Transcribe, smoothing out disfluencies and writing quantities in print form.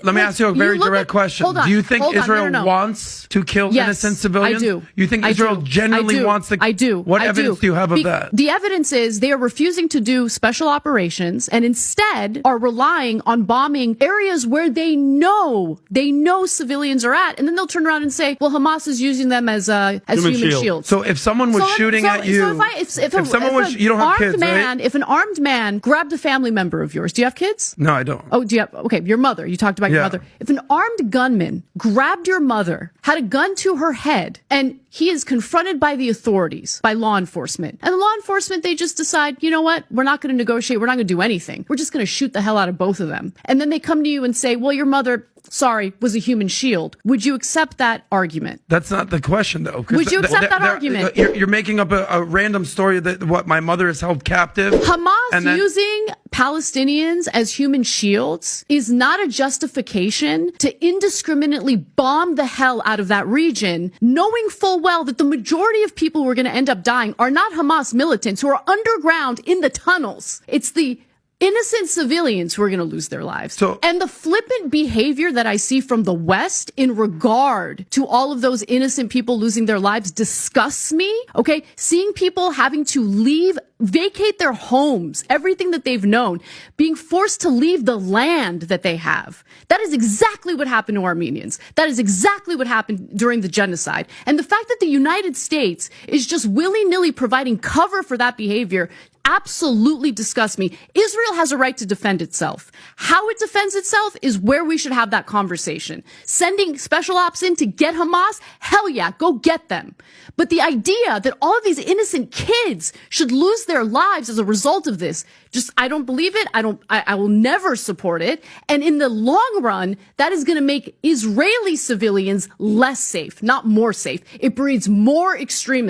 Let me ask you a very direct question. Do you think Israel wants to kill innocent civilians? I do. You think Israel genuinely wants to? I do. What evidence do you have of that? The evidence is they are refusing to do special operations and instead are relying on bombing areas where they know civilians are at, and then they'll turn around and say, "Well, Hamas is using them as human shields." So if someone was shooting at you, if someone was, you don't have kids, right? If an armed man grabbed a family member of yours, do you have kids? No, I don't. Oh, do you have? Okay, your mother. You talked about your mother. If an armed gunman grabbed your mother, had a gun to her head, and he is confronted by the authorities, by law enforcement, and the law enforcement, they just decide, you know what? We're not going to negotiate. We're not going to do anything. We're just going to shoot the hell out of both of them. And then they come to you and say, well, your mother, sorry, was a human shield. Would you accept that argument? That's not the question, though. Would you accept that argument? You're making up a random story that my mother is held captive. Hamas using Palestinians as human shields is not a justification to indiscriminately bomb the hell out of that region, knowing full well that the majority of people who are going to end up dying are not Hamas militants who are underground in the tunnels. It's the innocent civilians who are going to lose their lives. And the flippant behavior that I see from the West in regard to all of those innocent people losing their lives disgusts me. Okay. Seeing people having to vacate their homes, everything that they've known, being forced to leave the land that they have. That is exactly what happened to Armenians. That is exactly what happened during the genocide. And the fact that the United States is just willy-nilly providing cover for that behavior absolutely disgusts me. Israel has a right to defend itself. How it defends itself is where we should have that conversation. Sending special ops in to get Hamas, hell yeah, go get them. But the idea that all of these innocent kids should lose their lives as a result of this, I don't believe it. I will never support it. And in the long run, that is going to make Israeli civilians less safe, not more safe. It breeds more extremism.